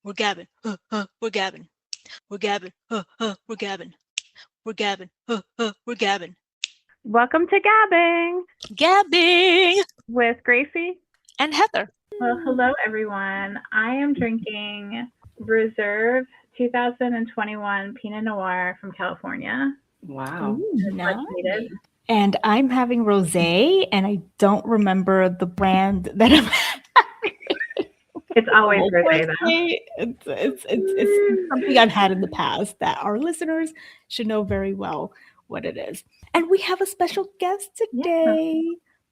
We're gabbing. We're gabbing. We're gabbing. We're gabbing. We're gabbing. We're gabbing. Welcome to GABbin Gabbing. with Greicy. And Heather. Well, hello everyone. I am drinking Reserve 2021 Pinot Noir from California. Wow. Nice. And I'm having rosé, and I don't remember the brand that I'm having. It's always rosé, though. It's something I've had in the past that our listeners should know very well what it is. And we have a special guest today,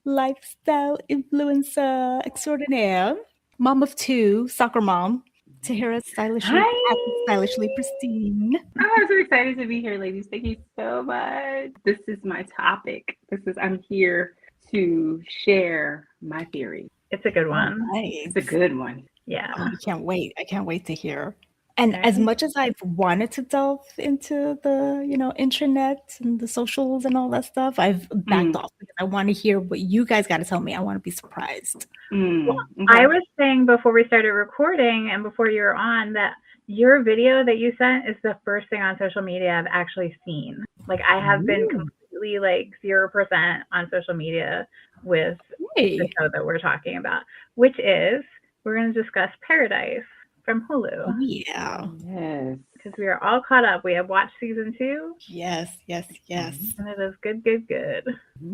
lifestyle influencer extraordinaire, mom of two, soccer mom, Tahirah, stylishly pristine. I'm so excited to be here, ladies. Thank you so much. This is my topic. I'm here to share my theory. It's a good one. Nice. It's a good one. Yeah. I can't wait. I can't wait to hear. And as much as I've wanted to delve into the, intranet and the socials and all that stuff, I've backed off because I want to hear what you guys got to tell me. I want to be surprised. Well, I was saying before we started recording and before you were on that your video that you sent is the first thing on social media I've actually seen. Like I have been completely 0% on social media with the show that we're talking about, which is we're going to discuss Paradise from Hulu. Oh, yeah. Yes. Because we are all caught up. We have watched season 2. Yes. And it is good.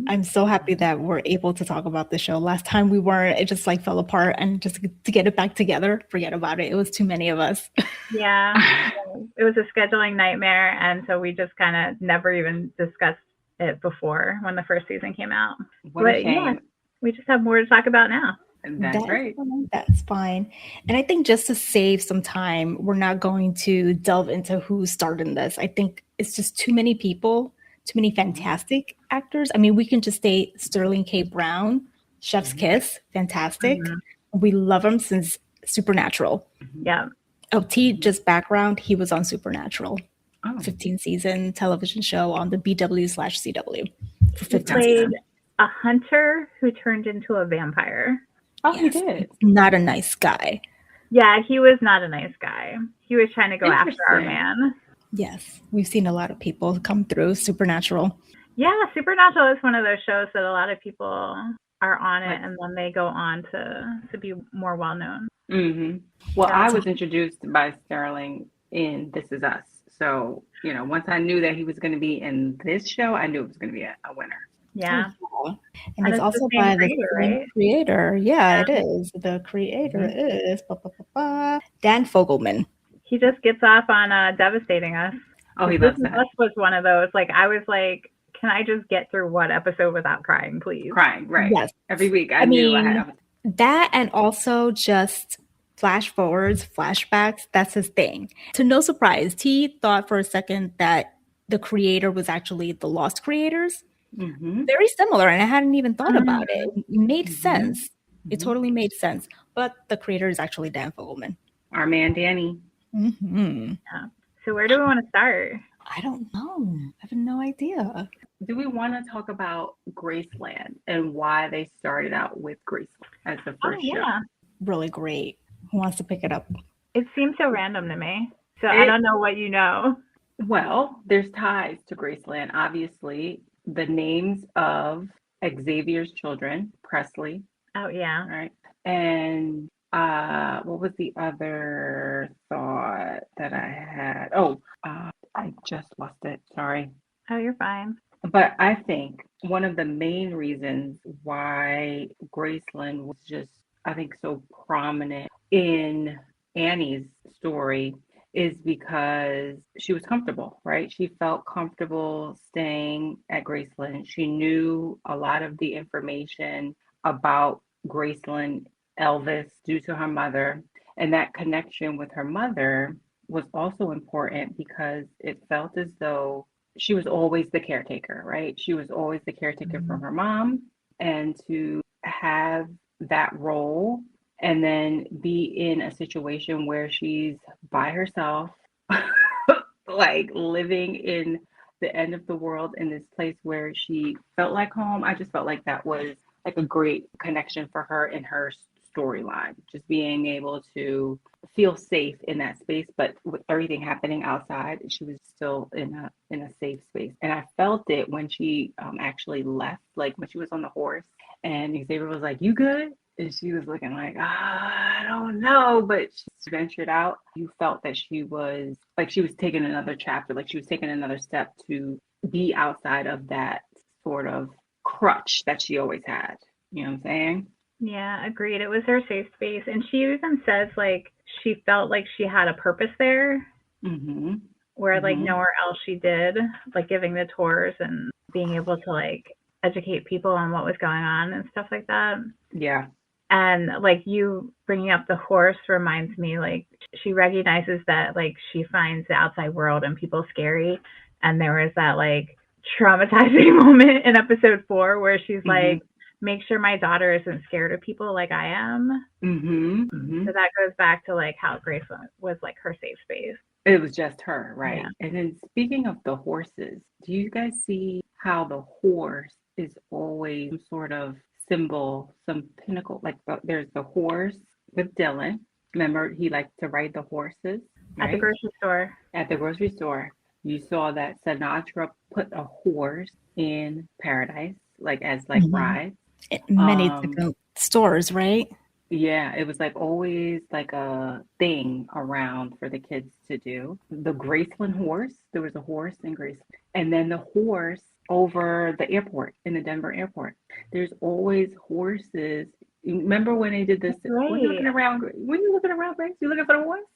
I'm so happy that we're able to talk about the show. Last time we weren't. It just fell apart, and just to get it back together, forget about it. It was too many of us. Yeah. It was a scheduling nightmare, and so we just kind of never even discussed it before when the first season came out. What a shame. Yeah, we just have more to talk about now. That's right. That's fine. And I think just to save some time, we're not going to delve into who starred in this. I think it's just too many people, too many fantastic actors. I mean, we can just state Sterling K. Brown, Chef's Kiss, fantastic. We love him since Supernatural. Yeah. Oh, just background, he was on Supernatural. 15-season television show on the BW/CW. For 15 he played seasons. A hunter who turned into a vampire. Oh, yes. He did. Not a nice guy. Yeah, he was not a nice guy. He was trying to go after our man. Yes, we've seen a lot of people come through Supernatural. Yeah, Supernatural is one of those shows that a lot of people are on it, and then they go on to be more well-known. Mm-hmm. Well, yeah. I was introduced by Sterling in This Is Us. So, once I knew that he was going to be in this show, I knew it was going to be a winner. Yeah. And it's also by the same creator. Yeah, it is. The creator is Dan Fogelman. He just gets off on devastating us. Oh, he loves that. This was one of those. I was like, can I just get through one episode without crying, please? Crying, right. Yes. Every week I knew I had that, and also just flash forwards, flashbacks. That's his thing. To no surprise, T thought for a second that the creator was actually the Lost creators. Very similar, and I hadn't even thought about it. It made sense. It totally made sense. But the creator is actually Dan Fogelman. Our man, Danny. Yeah. So where do we want to start? I don't know. I have no idea. Do we want to talk about Graceland and why they started out with Graceland as the first show? Really great. Who wants to pick it up? It seems so random to me. So I don't know what you know. Well, there's ties to Graceland, obviously. The names of Xavier's children, Presley. Oh, yeah. Right. And what was the other thought that I had? I just lost it. Sorry. Oh, you're fine. But I think one of the main reasons why Graceland was just, I think, so prominent in Annie's story is because she was comfortable, right? She felt comfortable staying at Graceland. She knew a lot of the information about Graceland, Elvis, due to her mother. And that connection with her mother was also important because it felt as though she was always the caretaker, right? She was always the caretaker from her mom. And to have that role and then be in a situation where she's by herself, living in the end of the world in this place where she felt like home. I just felt like that was a great connection for her in her storyline, just being able to feel safe in that space. But with everything happening outside, she was still in a safe space. And I felt it when she actually left, like when she was on the horse, and Xavier was like, "You good?" And she was looking like, I don't know, but she ventured out. You felt that she was taking another chapter, like she was taking another step to be outside of that sort of crutch that she always had. You know what I'm saying? Yeah, agreed. It was her safe space. And she even says, like, she felt like she had a purpose there, Mm-hmm. where, like, Mm-hmm. nowhere else she did, like, giving the tours and being able to, like, educate people on what was going on and stuff like that. Yeah. And, like, you bringing up the horse reminds me, like, she recognizes that, like, she finds the outside world and people scary. And there was that, like, traumatizing moment in episode 4 where she's like, make sure my daughter isn't scared of people like I am. Mm-hmm. Mm-hmm. So that goes back to, like, how Grace was, like, her safe space. It was just her, right? Yeah. And then speaking of the horses, do you guys see how the horse is always some sort of symbol, some pinnacle? Like there's the horse with Dylan. Remember, he liked to ride the horses, right? At the grocery store. At the grocery store, you saw that Sinatra put a horse in Paradise, like as like rides. Many different stores, right? Yeah, it was like always like a thing around for the kids to do. The Graceland horse, there was a horse in Graceland. And then the horse over the airport, in the Denver airport. There's always horses. You remember when they did this? Right. When you're looking around, Grace? You looking for the horse?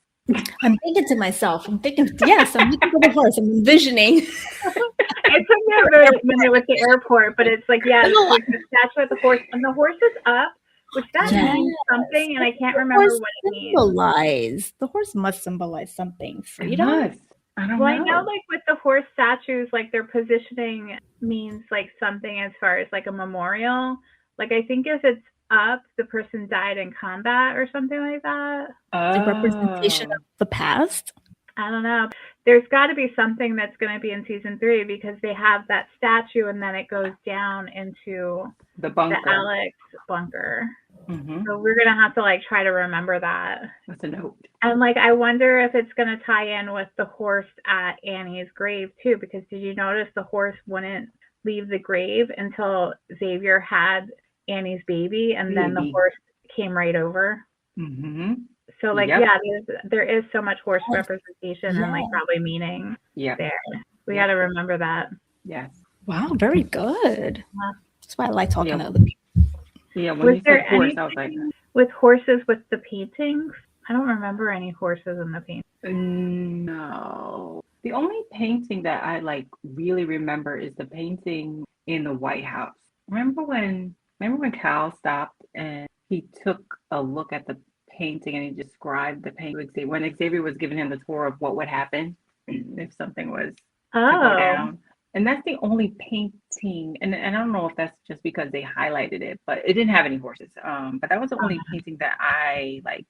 I'm thinking to myself, I'm thinking for the horse. I'm envisioning. It took me a minute with the airport, but it's like, yeah, it's the statue of the horse. And the horse is up, which that means something, and I can't remember what it means. The horse must symbolize something. It Freedom? must. I don't know. I know, like, with the horse statues, like, their positioning means, like, something as far as, like, a memorial. Like, I think if it's up, the person died in combat or something like that. The representation of the past? I don't know. There's got to be something that's going to be in season 3 because they have that statue and then it goes down into the bunker. The Alex bunker. Mm-hmm. So we're going to have to, like, try to remember that. That's a note. And, like, I wonder if it's going to tie in with the horse at Annie's grave, too, because did you notice the horse wouldn't leave the grave until Xavier had Annie's baby, and then the horse came right over? Mm-hmm. So, like, yeah, there is so much horse representation and, like, probably meaning there. We got to remember that. Yes. Wow, very good. Yeah. That's why I like talking to other people. Yeah, when you said horse, I was like... With horses with the paintings? I don't remember any horses in the painting. No. The only painting that I, like, really remember is the painting in the White House. Remember when Cal stopped and he took a look at the painting and he described the painting when Xavier was giving him the tour of what would happen if something was to go down. And that's the only painting, and I don't know if that's just because they highlighted it, but it didn't have any horses. But that was the only painting that I, like,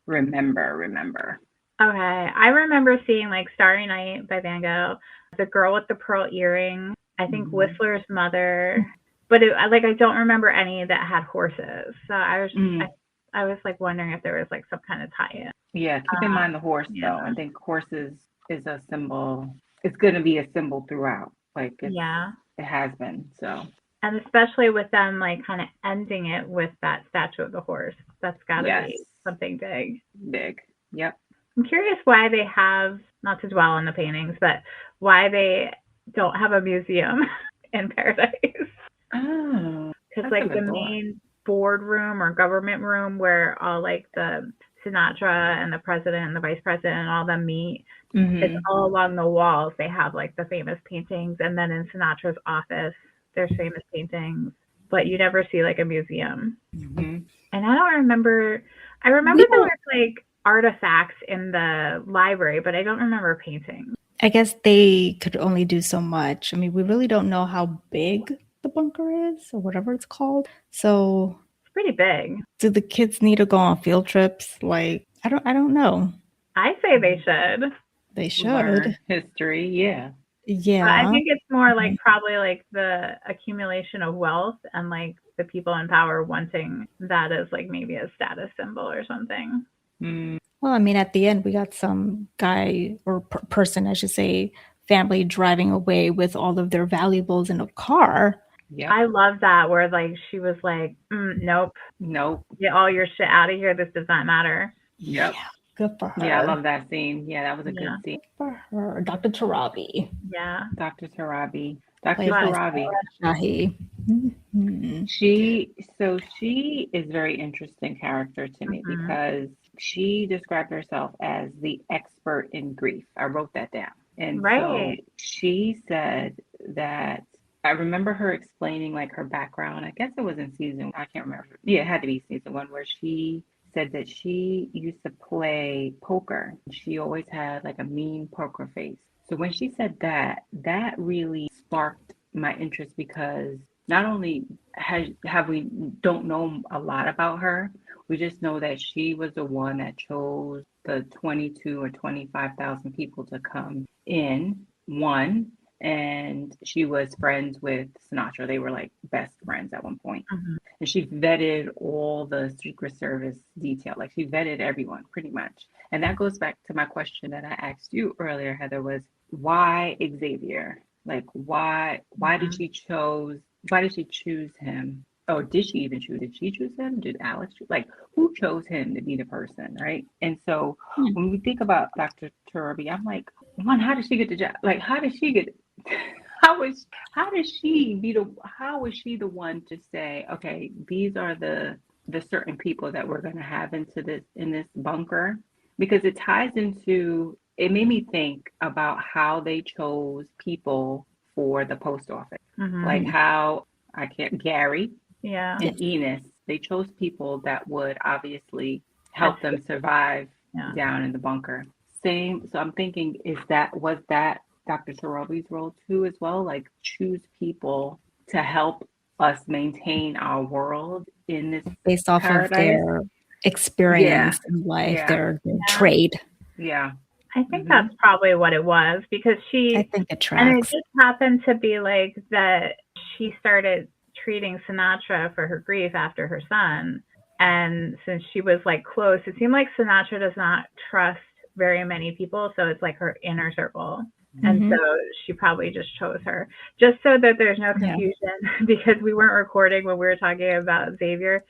remember. Okay, I remember seeing, like, Starry Night by Van Gogh, The Girl with the Pearl Earring, I think Whistler's Mother, but I don't remember any that had horses. So I was like wondering if there was, like, some kind of tie-in. Yeah, keep in mind the horse though. I think horses is a symbol. It's going to be a symbol throughout. Like, it has been. So, and especially with them, like, kind of ending it with that statue of the horse. That's got to be something big. Big. Yep. I'm curious why they have, not to dwell on the paintings, but why they don't have a museum in Paradise. Oh, because, like, the main boardroom or government room where all, like, the Sinatra and the president and the vice president and all them meet, it's all along the walls. They have, like, the famous paintings, and then in Sinatra's office there's famous paintings, but you never see, like, a museum. And I don't remember. I remember there was, like, artifacts in the library, but I don't remember paintings. I guess they could only do so much. I mean, we really don't know how big the bunker is or whatever it's called. So it's pretty big. Do the kids need to go on field trips? Like, I don't know. I say they should. They should. Learn history, yeah. I think it's more like probably like the accumulation of wealth and like the people in power wanting that as like maybe a status symbol or something. Well, I mean, at the end, we got some guy or person, I should say, family driving away with all of their valuables in a car. Yep. I love that where like she was like, nope, Nope. get all your shit out of here. This does not matter. Yep. Yeah, good for her. Yeah, I love that scene. Yeah, that was a good Yeah. scene. For her. Dr. Tarabi, Yeah. Dr. Tarabi. Dr. played by Tarabi. Sarah Shahi. Mhm. She is a very interesting character to me Mhm. because she described herself as the expert in grief. I wrote that down. And so Right. she said that I remember her explaining like her background. I guess it was in season, I can't remember. Yeah, it had to be season one where she said that she used to play poker. She always had like a mean poker face. So when she said that, that really sparked my interest because not only have we don't know a lot about her, we just know that she was the one that chose the 22 or 25,000 people to come in. One, and she was friends with Sinatra. They were like best friends at one point. Mhm. And she vetted all the Secret Service detail. Like she vetted everyone pretty much. And that goes back to my question that I asked you earlier, Heather, was why Xavier? Like why did Mhm. she choose him? Or did she even choose? Did she choose him? Did Alex choose? Like who chose him to be the person, right? And so when we think about Dr. Turabi, I'm like, one, how did she get the job? Like how did she get how does she be the how is she the one to say, okay, these are the certain people that we're gonna have into this in this bunker? Because it ties into it made me think about how they chose people for the post office. Like Mhm. how I can't Gary Yeah. Yes. and Enos, they chose people that would obviously That's help them survive yeah. down in the bunker. Same. So I'm thinking, was that Dr. Tarabi's role too as well? Like choose people to help us maintain our world in this Based off of paradise. their Yeah, experience in life, yeah, their Yeah. trade. yeah. I think Mm-hmm. that's probably what it was because I she, think it and it tracks. just happened to be like that she started treating Sinatra for her grief after her son. And since she was like close, it seemed like Sinatra does not trust very many people. So it's like her inner circle. And so Hmm. she probably just chose her just so that there's no Yeah. confusion because we weren't recording when we were talking about Xavier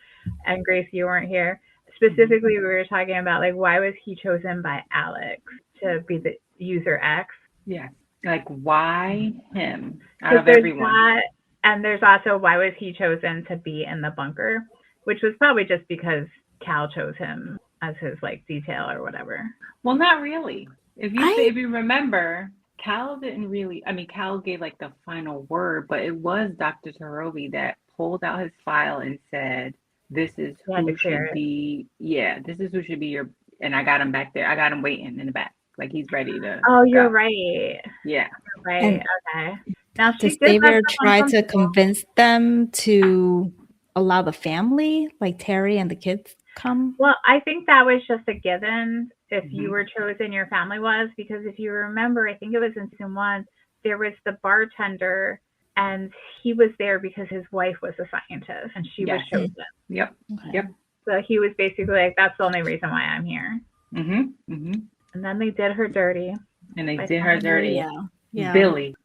and Grace, you weren't here. Specifically, we were talking about like why was he chosen by Alex to be the user X? Yes. Like why him out Because of there's everyone? that, and there's also why was he chosen to be in the bunker, which was probably just because Cal chose him as his like detail or whatever. Well, not really. I If you remember, Cal didn't really. I mean, Cal gave like the final word, but it was Dr. Torobi that pulled out his file and said, "This is He had to who clear should it. be. Yeah, this is who should be your." And I got him back there. I got him waiting in the back, like he's ready to Oh, you're go. right. Yeah. You're right. and Okay. Now she does did mess Xavier up on try some to people. convince them to allow the family, like Terry and the kids, come? Well, I think that was just a given if you Hmm. were chosen, your family was, because if you remember, I think it was in season one, there was the bartender and he was there because his wife was a scientist and she was Yes. chosen. Yep. Okay. Yep. So he was basically like, that's the only reason why I'm here. Mhm. Mhm. And then they did her dirty And they by did her telling her. Oh dirty. yeah, yeah.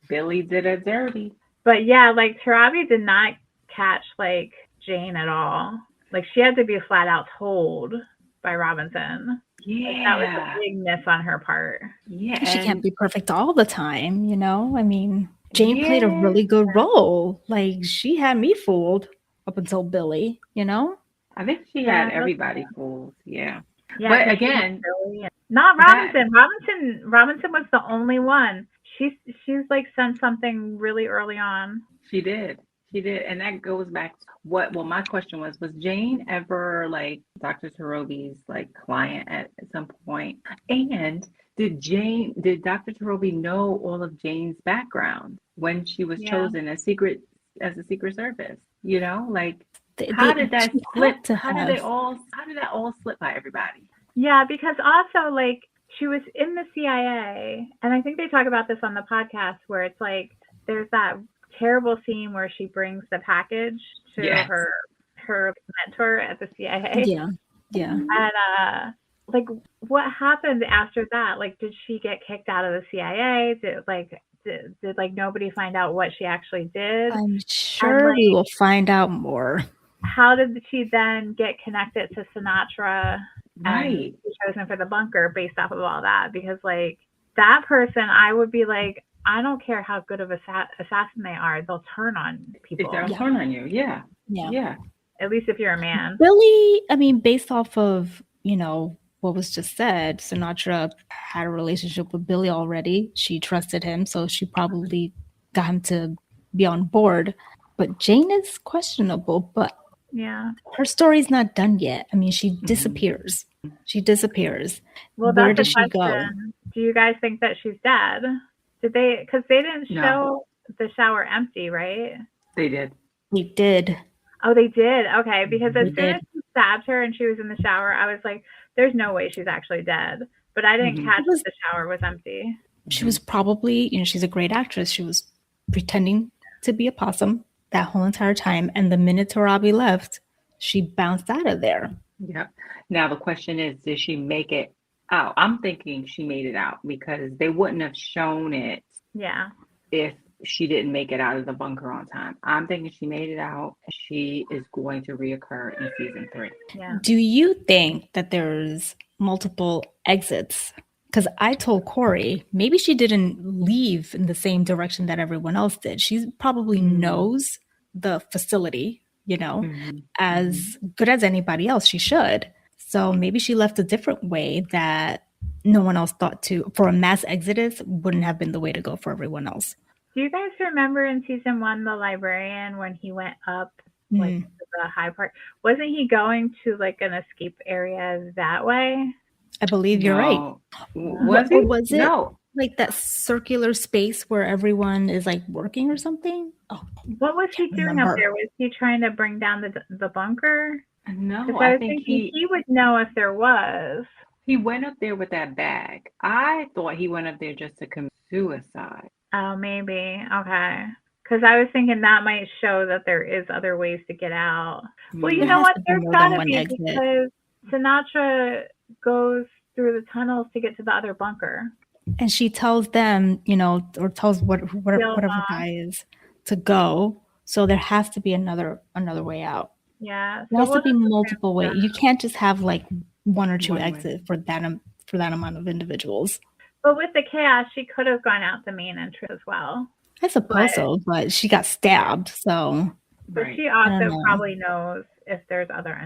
Billy did her dirty. But yeah, like Tarabi did not catch like Jane at all. Like she had to be flat out told by Robinson. Like that was a Yeah. big miss on her part. Yeah. She can't And be perfect all the time, you know? I mean, Jane played a yeah. really good role. Like, she had me fooled up until Billy, you know? I think she had Yeah, everybody fooled. Yeah. yeah, But because she had again, Billy. And, not that Robinson. Robinson was the only one. She's like sent something really early on. she did. She did. And that goes back to well, my question was Jane ever like Dr. Torobi's like client at some point? And did Dr. Torobi know all of Jane's background when she was Yeah, chosen as a secret service? You know, like how did that She slip? had to have. How did that all slip by everybody? yeah, because also like she was in the CIA, and I think they talk about this on the podcast where it's like there's that terrible scene where she brings the package to Yes. her mentor at the CIA, Yeah, yeah. and like, what happened after that? Like, did she get kicked out of the CIA? Did like nobody find out what she actually did? I'm And sure we like, will find out more. how did she then get connected to Sinatra and Right. be chosen for the bunker based off of all that? Because like that person, I would be like, I don't care how good of assassin they are, they'll turn on people. They'll Yeah. turn on you. Yeah. Yeah. Yeah. At least if you're a man. Billy, I mean, based off of, what was just said, Sinatra had a relationship with Billy already. She trusted him, so she probably got him to be on board. But Jane is questionable, but Yeah. her story's not done yet. I mean, she Mhm. disappears. She disappears. Well, Where that's does the she go? question. Do you guys think that she's dead? Did they? Because they didn't No. show the shower empty, right? They did. We did. Oh, they did. Okay, because as We soon as did. he stabbed her and she was in the shower, I was like, "There's no way she's actually dead." But I didn't Mhm. catch It was- that the shower was empty. She was probably, she's a great actress. She was pretending to be a possum that whole entire time. And the minute Tarabi left, she bounced out of there. Yep. Now the question is, did she make it out? I'm thinking she made it out because they wouldn't have shown it Yeah. if she didn't make it out of the bunker on time. I'm thinking she made it out. She is going to reoccur in season 3. Yeah. Do you think that there's multiple exits? Because I told Corey, maybe she didn't leave in the same direction that everyone else did. She probably knows the facility, as good as anybody else. She should. So maybe she left a different way that no one else thought to. For a mass exodus, wouldn't have been the way to go for everyone else. Do you guys remember in season 1 the librarian when he went up like to the high part? Wasn't he going to like an escape area that way? I believe you're right. Was Or he? was it No. like that circular space where everyone is like working or something? Oh, What was he doing remember. up there? Was he trying to bring down the bunker? No, Because I was think thinking he would know if there was. he went up there with that bag. I thought he went up there just to commit suicide. Oh, maybe. Okay. Because I was thinking that might show that there is other ways to get out. Well, you There know has what? to be There's more got than to one be exit. because Sinatra goes through the tunnels to get to the other bunker. And she tells them, or tells whatever guy is to go. So there has to be another way out. Yeah. There has to be just multiple assume ways. You can't just have like one or two One way. exits for that amount of individuals. But with the chaos, she could have gone out the main entrance as well. I suppose so, but she got stabbed, so. But Right. she I don't also know. probably knows if there's other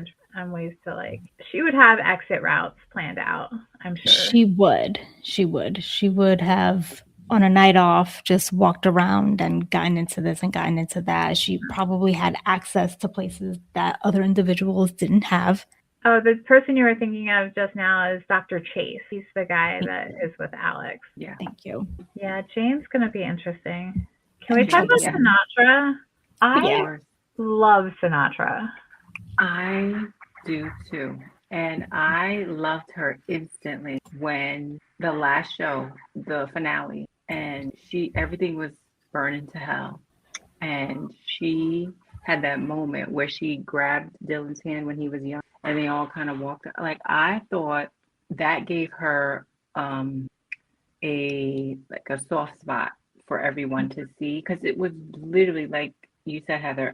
ways to like. She would have exit routes planned out. I'm sure. She would. She would have on a night off just walked around and gotten into this and gotten into that. She probably had access to places that other individuals didn't have. Oh, the person you were thinking of just now is Dr. Chase. He's the guy that is with Alex. Yeah. Thank you. Yeah, Jane's gonna be interesting. Can we I'm talk about sure. Sinatra? I Yeah. love Sinatra. I do too. And I loved her instantly when the last show, the finale, and everything was burning to hell. And she had that moment where she grabbed Dylan's hand when he was young and they all kind of walked. Like, I thought that gave her a soft spot for everyone to see, because it was literally, like you said, Heather,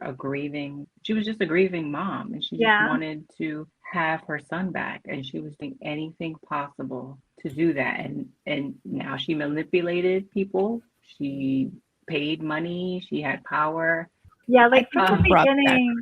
she was just a grieving mom, and she just wanted to have her son back, and she was doing anything possible to do that. And now she manipulated people, she paid money, she had power. Yeah, like from the brought that. beginning,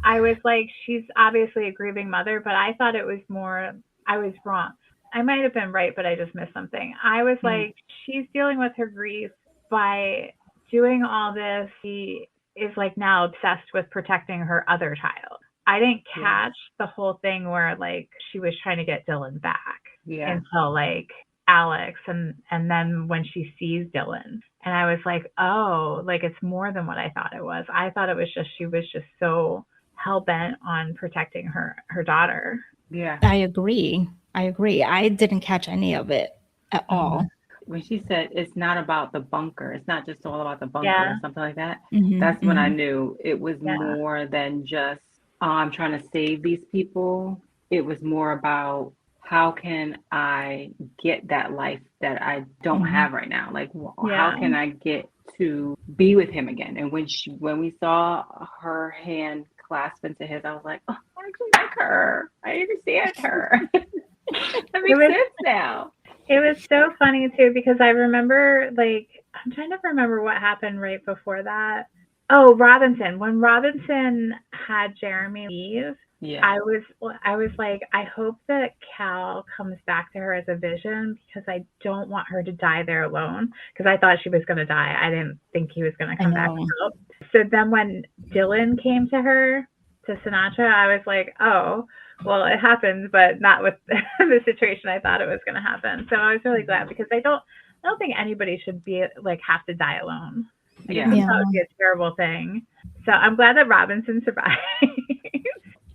I was like, she's obviously a grieving mother, but I thought it was more, I was wrong. I might have been right, but I just missed something. I was like, she's dealing with her grief by doing all this. She is like now obsessed with protecting her other child. I didn't catch the whole thing where like she was trying to get Dylan back until like Alex and then when she sees Dylan. And I was like, oh, like it's more than what I thought it was. I thought it was just she was just so hell-bent on protecting her daughter. Yeah. I agree. I didn't catch any of it at all. When she said it's not about the bunker, it's not just all about the bunker or something like that, that's when I knew it was more than just I'm trying to save these people. It was more about how can I get that life that I don't have right now? Like, how can I get to be with him again? And when we saw her hand clasp into his, I was like, oh, I actually like her. I understand her. That makes sense now. It was so funny too, because I remember, like, I'm trying to remember what happened right before that. Oh, Robinson. When Robinson had Jeremy leave, I was like, I hope that Cal comes back to her as a vision, because I don't want her to die there alone, because I thought she was going to die. I didn't think he was going to come back. So then when Dylan came to her, to Sinatra, I was like, oh, well, it happened, but not with the situation I thought it was going to happen. So I was really glad, because I don't think anybody should be like have to die alone. I think that would be a terrible thing. So I'm glad that Robinson survived.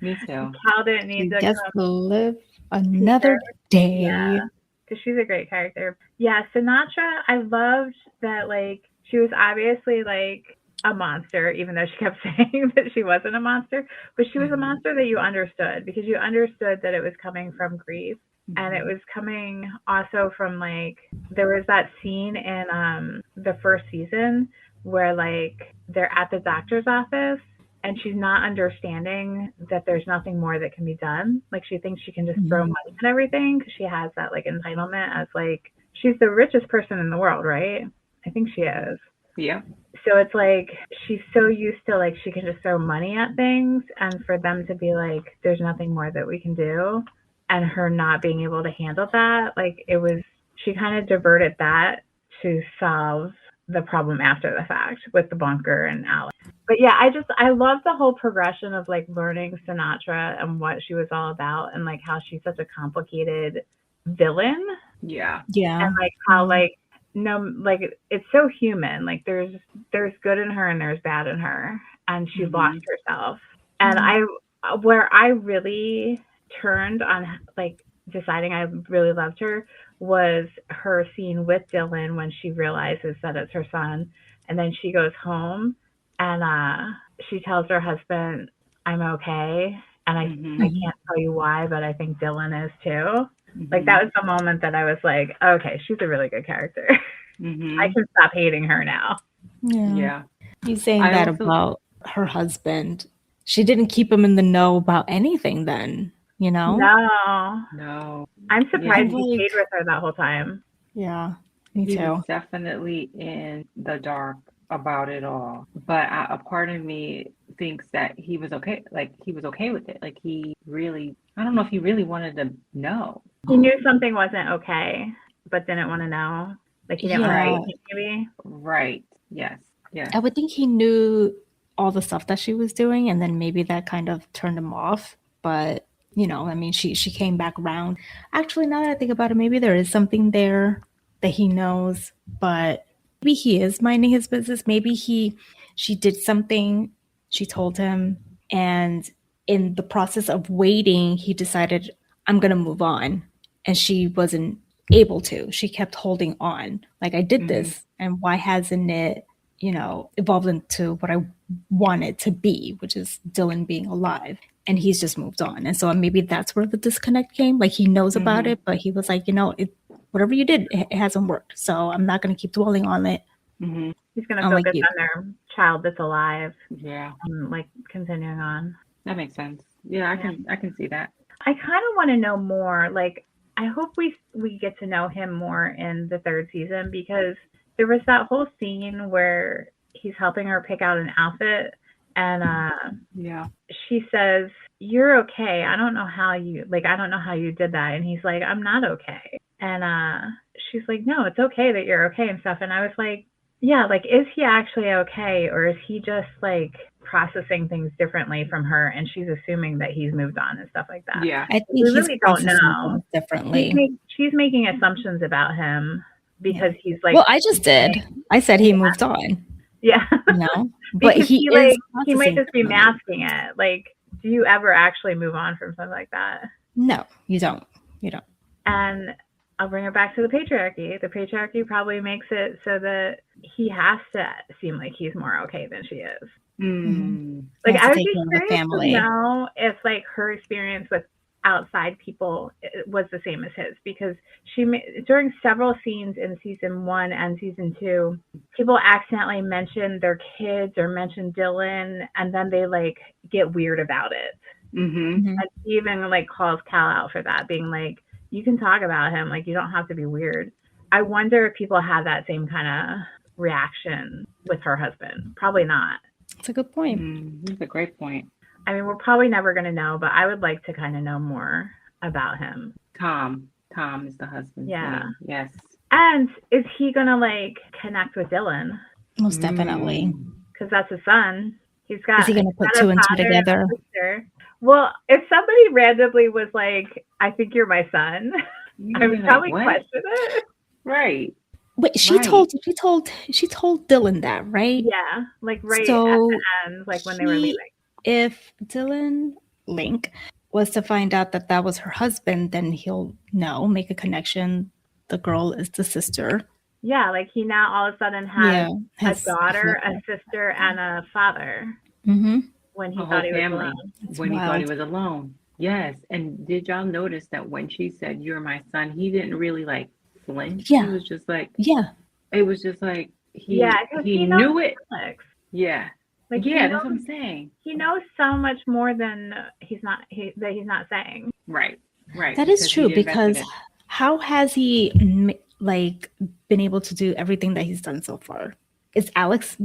Me too. Cal didn't need to just live another day. Yeah, because she's a great character. Yeah, Sinatra, I loved that, like, she was obviously like a monster, even though she kept saying that she wasn't a monster, but she was a monster that you understood, because you understood that it was coming from grief. And it was coming also from, like, there was that scene in the first season where, like, they're at the doctor's office and she's not understanding that there's nothing more that can be done. Like, she thinks she can just throw money at everything, because she has that, like, entitlement as, like, she's the richest person in the world, right? I think she is. Yeah. So it's like she's so used to, like, she can just throw money at things, and for them to be like, there's nothing more that we can do, and her not being able to handle that, like, it was, she kind of diverted that to solve the problem after the fact with the bunker and Alex. But yeah, I love the whole progression of, like, learning Sinatra and what she was all about, and, like, how she's such a complicated villain. Yeah. And, like, how, like, no, like, it's so human. Like, there's good in her and there's bad in her, and she lost herself. And where I really turned on, like, deciding I really loved her was her scene with Dylan when she realizes that it's her son, and then she goes home and she tells her husband, I'm okay, and I can't tell you why, but I think Dylan is too. Like, that was the moment that I was like, okay, she's a really good character. I can stop hating her now. Yeah. You saying that about her husband, she didn't keep him in the know about anything then, you know? No. I'm surprised he stayed with her that whole time. Yeah, me too. He was definitely in the dark about it all. But a part of me thinks that he was okay. Like, he was okay with it. Like, he really, I don't know if he really wanted to know. He knew something wasn't okay, but didn't want to know. Like, he didn't want to, maybe. Right. Yes. I would think he knew all the stuff that she was doing, and then maybe that kind of turned him off. But, you know, I mean, she came back around. Actually, now that I think about it, maybe there is something there that he knows, but maybe he is minding his business. Maybe she did something, she told him, and in the process of waiting, he decided, I'm going to move on. And she wasn't able to. She kept holding on. Like, I did this, and why hasn't it, you know, evolved into what I wanted to be, which is Dylan being alive. And he's just moved on. And so maybe that's where the disconnect came. Like, he knows about it, but he was like, you know, whatever you did, it hasn't worked. So I'm not going to keep dwelling on it. He's going to focus on their child that's alive. Yeah. And, like, continuing on. That makes sense. Yeah, I can see that. I kind of want to know more. Like, I hope we get to know him more in the third season, because there was that whole scene where he's helping her pick out an outfit, and she says, you're okay. I don't know how you did that. And he's like, I'm not okay. And she's like, no, it's okay that you're okay and stuff. And I was like, yeah, like, is he actually okay, or is he just, like, processing things differently from her, and she's assuming that he's moved on and stuff like that? Yeah. I think we really don't know. Differently. She's making assumptions about him because he's like, well, I just did. I said he moved on. Yeah. You know? But he might just be masking it. Like, do you ever actually move on from something like that? No, you don't. You don't. And I'll bring it back to the patriarchy. The patriarchy probably makes it so that he has to seem like he's more okay than she is. Like, I would be curious to know if, like, her experience with outside people was the same as his, because during several scenes in season 1 and season 2, people accidentally mention their kids or mention Dylan, and then they like get weird about it. Mm-hmm. And she even like calls Cal out for that, being like, you can talk about him, like you don't have to be weird. I wonder if people had that same kind of reaction with her husband. Probably not. That's a good point. That's a great point. I mean, we're probably never going to know, but I would like to kind of know more about him. Tom is the husband's name. Yes. And is he going to like connect with Dylan? Most definitely. Because that's his son. Is he going to put 2 and 2 together? Well, if somebody randomly was like, I think you're my son, I would probably question it. Right. Wait, she told Dylan that, right? Yeah, like right at the end, like when they were leaving. If Dylan Link was to find out that that was her husband, then he'll know, make a connection. The girl is the sister. Yeah, like he now all of a sudden has a daughter, a sister, and a father. Mm-hmm. When he thought he was alone. When he thought he was alone. Yes. And did y'all notice that when she said, "You're my son," he didn't really like flinch? Yeah. He was just like, it was just like he he knew it. Alex. Yeah. Like, that's what I'm saying. He knows so much more than he's not saying. Right. That is true, because how has he like been able to do everything that he's done so far? Was Alex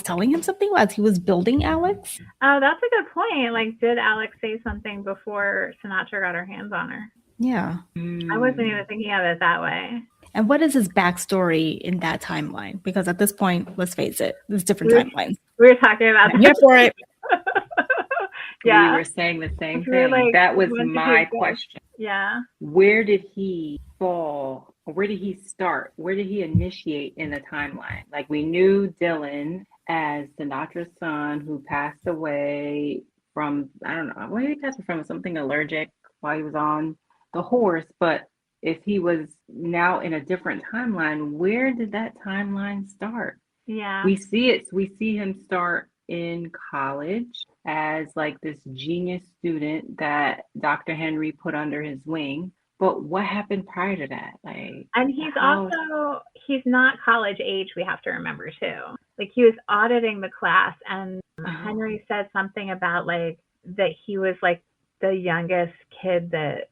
telling him something as he was building Alex? Oh, that's a good point. Like, did Alex say something before Sinatra got her hands on her? Yeah. I wasn't even thinking of it that way. And what is his backstory in that timeline? Because at this point, let's face it, there's different timelines. We were talking about that. Here for it. Yeah. We were saying the same thing. Like, that was my question. Yeah. Where did he fall? Where did he start? Where did he initiate in the timeline? Like, we knew Dylan as Sinatra's son who passed away from, I don't know, where he passed from something allergic while he was on the horse. But if he was now in a different timeline, where did that timeline start? Yeah. We see him start in college as like this genius student that Dr. Henry put under his wing. But what happened prior to that? Like, and he's not college age, we have to remember too. Like, he was auditing the class, and Henry said something about like that he was like the youngest kid that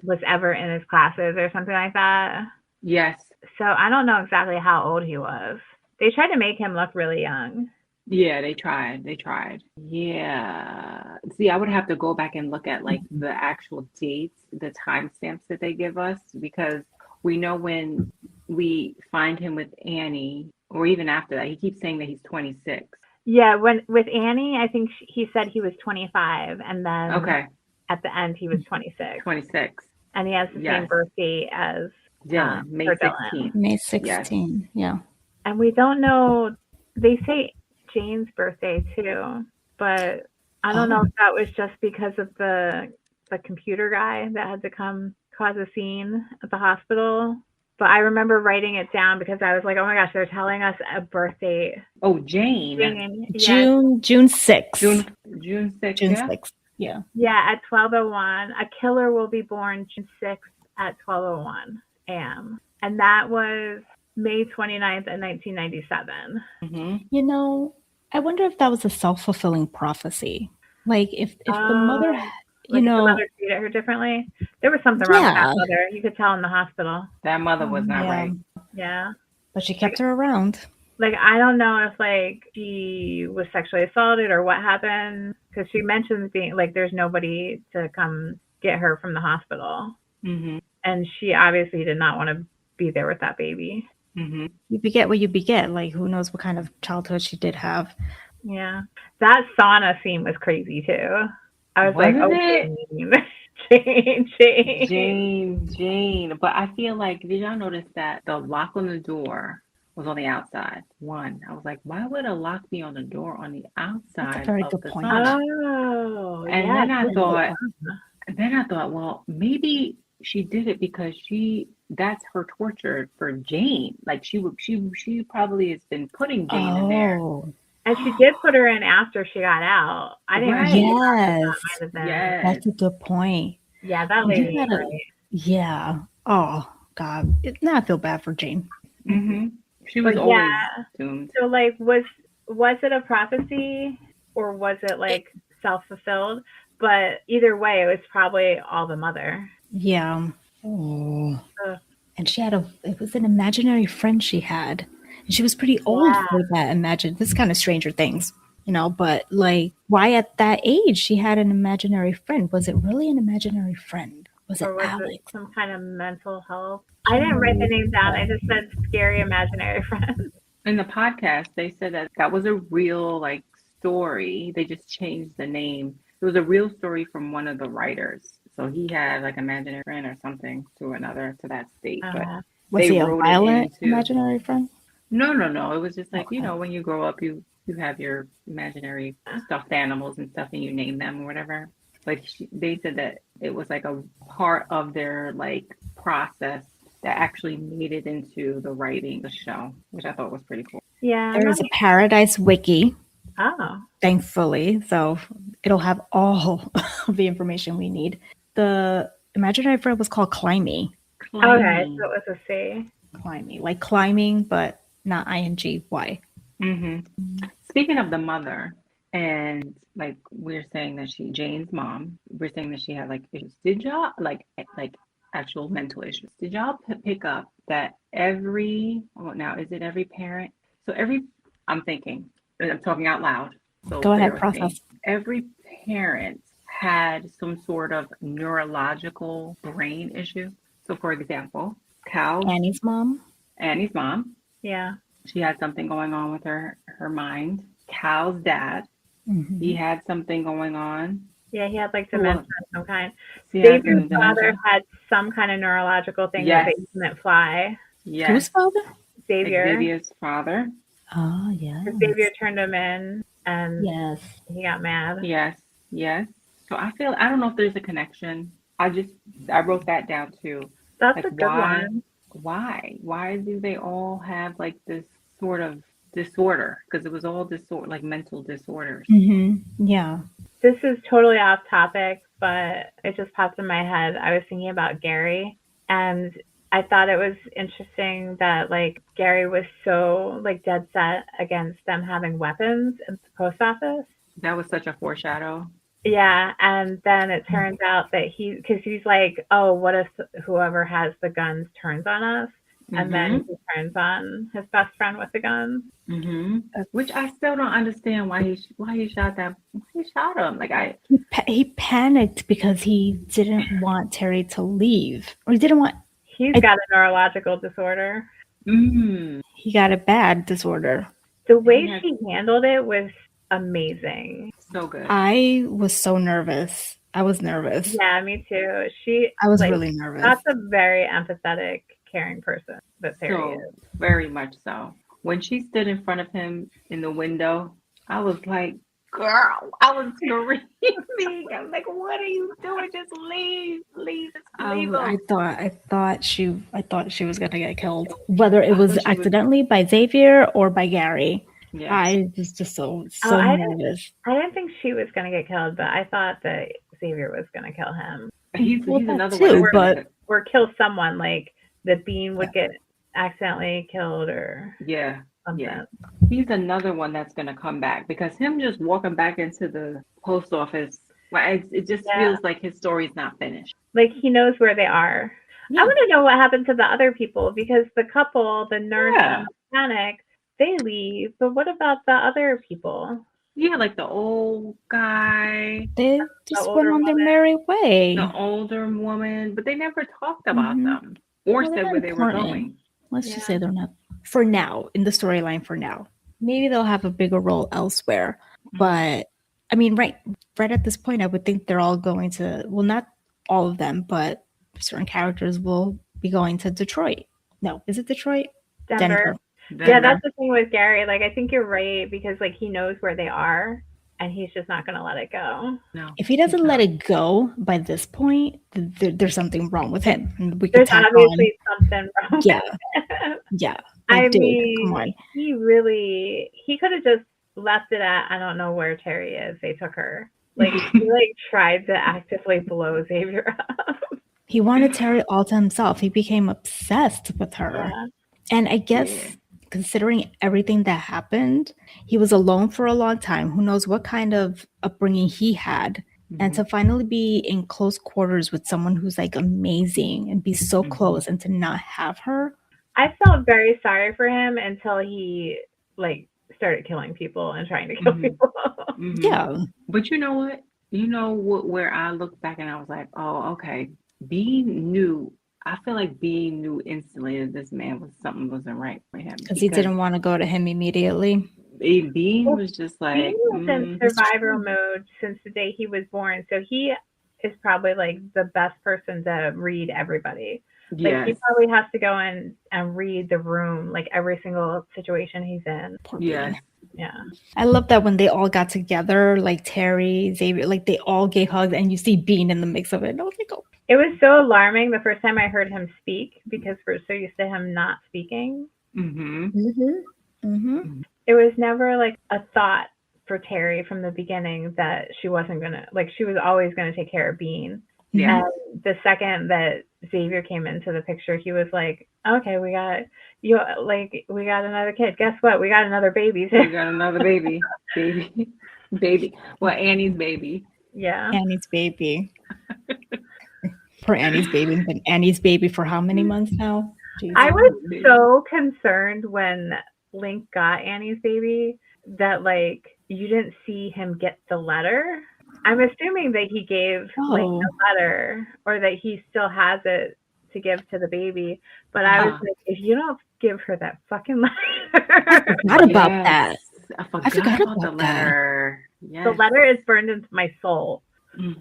was ever in his classes or something like that. Yes. So I don't know exactly how old he was. They tried to make him look really young. Yeah, they tried. Yeah. See, I would have to go back and look at like the actual dates, the timestamps that they give us, because we know when we find him with Annie, or even after that, he keeps saying that he's 26. Yeah, with Annie, I think he said he was 25, and then at the end he was 26. 26. And he has the same birthday as Dylan, May 16th. May 16th, yeah. And we don't know, they say Jane's birthday too, but I don't know if that was just because of the computer guy that had to come cause a scene at the hospital. But I remember writing it down because I was like, oh my gosh, they're telling us a birthday. Oh, Jane. June 6th. June 6th. June 6th. Yeah. Yeah, at 12:01. A killer will be born June 6th at 12:01 a.m. And that was May 29th in 1997. Mm-hmm. You know, I wonder if that was a self-fulfilling prophecy. Like if the mother, the mother treated her differently. There was something wrong with that mother. You could tell in the hospital. That mother was not right. Yeah. But she kept her around. Like, I don't know if like she was sexually assaulted or what happened, because she mentions being like there's nobody to come get her from the hospital. Mm-hmm. And she obviously did not want to be there with that baby. Mm-hmm. You beget what you beget. Like, who knows what kind of childhood she did have. Yeah. That sauna scene was crazy too. I was like, Jane. But I feel like, did y'all notice that the lock on the door was on the outside? One, I was like, why would a lock be on the door on the outside? That's a very good point. Oh, and then I thought, well, maybe she did it because that's her torture for Jane. Like she probably has been putting Jane in there. And she did put her in after she got out. I didn't Yes, that's a good point. Yeah, that You lady. gotta, Right. yeah. Oh God. Now I feel bad for Jane. Mm-hmm. She was But yeah, always doomed. so like was it a prophecy or was it like self-fulfilled? But either way, it was probably all the mother. Yeah. Oh. Ugh. And she had it was an imaginary friend she had. And she was pretty old Yeah. for that this kind of Stranger Things, but like why at that age she had an imaginary friend? Was it really an imaginary friend? Was it Or was it Alex? some kind of mental health? I didn't write the name down. I just said scary imaginary friend. In the podcast, they said that that was a real like story. They just changed the name. It was a real story from one of the writers. So he had like imaginary friend or something to another to that state, but Was they he a wrote it violent into. imaginary friend? No, no, no. It was just like, Okay. when you grow up, you have your imaginary stuffed animals and stuff, and you name them or whatever. Like they said that it was like a part of their like process that actually made it into the writing the show, which I thought was pretty cool. Yeah. There is a Paradise Wiki, Oh. thankfully, so it'll have all of the information we need. The imaginary friend was called Climby. Okay, Climbing. so it was a C. Climby, like climbing, but not INGY. Speaking of the mother, and like we're saying that Jane's mom, we're saying that she had like issues. Did y'all like actual mental issues? Did y'all pick up that now is it every parent? So I'm thinking, I'm talking out loud. So Go bear ahead, with me. process. Every parent had some sort of neurological brain issue. So for example, Annie's mom. Annie's mom, Yeah. she had something going on with her mind. Cal's dad, he Mm-hmm. had something going on. Yeah, he had like Who dementia else? of some kind. He had Xavier's the father dementia. had some kind of neurological thing that Yes, they couldn't fly. Whose yes. father? Xavier. Xavier's father. Oh, yes. Xavier turned him in and Yes. he got mad. Yes, yes. So I don't know if there's a connection. I wrote that down too. That's Like a good one. why do they all have like this sort of disorder? Because it was all disorder, like mental disorders. Mm-hmm. Yeah. This is totally off topic, but it just popped in my head. I was thinking about Gary, and I thought it was interesting that like Gary was so like dead set against them having weapons in the post office. That was such a foreshadow. Yeah, and then it turns out that because he's like, oh, what if whoever has the guns turns on us? And then Mm-hmm. he turns on his best friend with the gun. Mm-hmm. Which I still don't understand why he shot that. Why he shot him? Like He panicked because he didn't want Terry to leave, or he didn't want. He's got a neurological disorder. He got a bad disorder. The way she handled it was amazing. So good. I was so nervous. I was nervous. Yeah, me too. I was really nervous. That's a very empathetic, caring person that Terry is. Very much so. When she stood in front of him in the window, I was like, girl, I was screaming. I was like, what are you doing? Just leave. Just leave him. I thought she was gonna get killed, whether it was accidentally by Xavier or by Gary. Yeah. I was just so nervous. I didn't think she was gonna get killed, but I thought that Xavier was gonna kill him. He's another one, or kill someone. Like the Bean would get accidentally killed, or something. Yeah. He's another one that's gonna come back because him just walking back into the post office, it just feels like his story's not finished. Like he knows where they are. Yeah. I want to know what happened to the other people because the couple, the nurse and the mechanic, they leave. But what about the other people? Yeah, like the old guy. They just went on their merry way. The older woman, but they never talked about them or said where they were going. Let's just say they're not for now in the storyline. For now, maybe they'll have a bigger role elsewhere. But I mean, right at this point, I would think they're all going to. Well, not all of them, but certain characters will be going to Detroit. No, is it Detroit? Denver. Yeah, that's the thing with Gary. Like, I think you're right because like he knows where they are, and he's just not going to let it go. No, if he doesn't let it go by this point, there's something wrong with him. There's obviously something wrong. Yeah, with him. Yeah. Like, I mean, come on. He could have just left it at I don't know where Terry is. They took her. Like he like tried to actively blow Xavier up. He wanted Terry all to himself. He became obsessed with her. Yeah. And I guess considering everything that happened, he was alone for a long time. Who knows what kind of upbringing he had. And to finally be in close quarters with someone who's like amazing and be so close and to not have her. I felt very sorry for him until he like started killing people and trying to kill people. Yeah. But you know what? You know what? Where I looked back and I was like, oh, okay. Bean knew. I feel like Bean knew instantly that this man was something wasn't right for him Because he didn't want to go to him immediately. Bean was just like Bean was in survival mode since the day he was born, so he is probably like the best person to read everybody. Like he probably has to go in and read the room, like every single situation he's in. Yeah. I love that when they all got together, like Terry, Xavier, like they all gave hugs and you see Bean in the mix of it. And I was like, oh. It was so alarming the first time I heard him speak because we're so used to him not speaking. It was never like a thought for Terry from the beginning that she wasn't gonna, like she was always gonna take care of Bean. Yeah. And the second that Xavier came into the picture, he was like, okay, we got another kid. Guess what? We got another baby. We got another baby. Baby. Well, Annie's baby. Yeah. Annie's baby. For Annie's baby. Been Annie's baby for how many months now? Jesus. I was so concerned when Link got Annie's baby that like you didn't see him get the letter. I'm assuming that he gave like the letter or that he still has it to give to the baby. But I was like, if you don't give her that fucking letter. I forgot about that. I forgot about the letter. Yes. The letter is burned into my soul.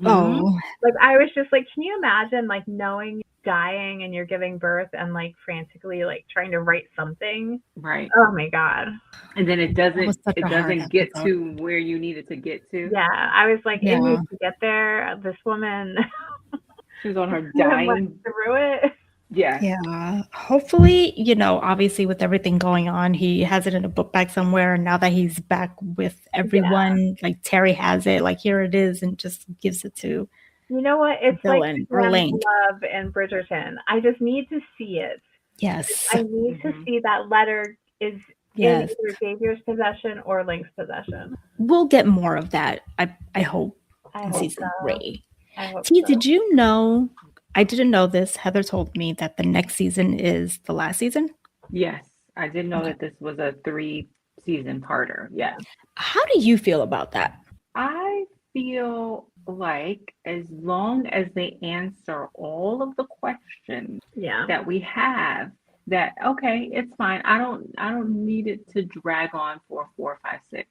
Oh. Like I was just like, can you imagine like knowing you're dying and you're giving birth and like frantically like trying to write something? Right. Oh my God. And then it doesn't get to where you need it to get to. Yeah. I was like, it needs to get there. This woman she's on her dying through it. Yeah. Hopefully, you know, obviously with everything going on, he has it in a book bag somewhere. And now that he's back with everyone, like Terry has it, like here it is, and just gives it to. You know what? It's Dylan like or Link. Love and Bridgerton. I just need to see it. Yes. I need to see that letter is in either Xavier's possession or Link's possession. We'll get more of that. I hope. I in hope season 3. I hope T, so. did you know? I didn't know this. Heather told me that the next season is the last season. Yes, I did know that this was a 3-season parter. Yes. How do you feel about that? I feel like as long as they answer all of the questions that we have, that okay, it's fine. I don't need it to drag on for 4, 5, 6.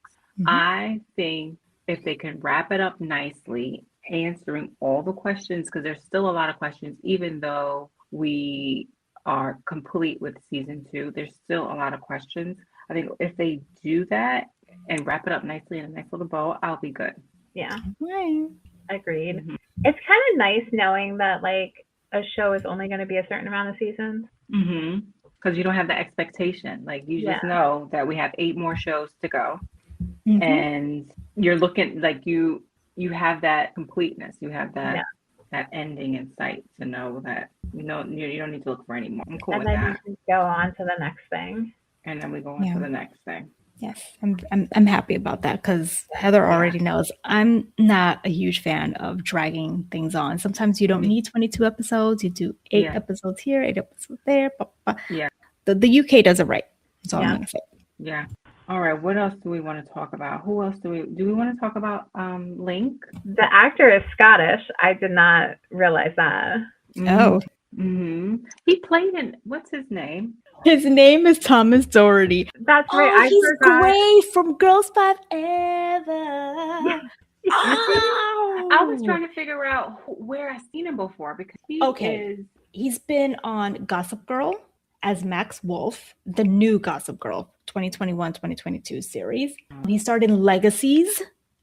I think if they can wrap it up nicely, answering all the questions, because there's still a lot of questions, even though we are complete with season 2, there's still a lot of questions. I think if they do that and wrap it up nicely in a nice little bow, I'll be good. Yeah. Right. Agreed. It's kind of nice knowing that like a show is only going to be a certain amount of seasons. Because you don't have the expectation. Like you just know that we have 8 more shows to go. And you're looking like you have that completeness. You have that ending in sight to know that you don't need to look for any more. I'm cool with that. And then you go on to the next thing. And then we go on to the next thing. Yes, I'm happy about that because Heather already knows I'm not a huge fan of dragging things on. Sometimes you don't need 22 episodes. You do 8 episodes here, 8 episodes there. Yeah. The UK does it right. That's all I'm going to say. Yeah. All right. What else do we want to talk about? Who else do we want to talk about? Link. The actor is Scottish. I did not realize that. Oh. He played in, what's his name? His name is Thomas Doherty. That's right. He's great from Girls 5 Ever. I was trying to figure out where I've seen him before because he's been on Gossip Girl as Max Wolf, the new Gossip Girl 2021-2022 series. He starred in Legacies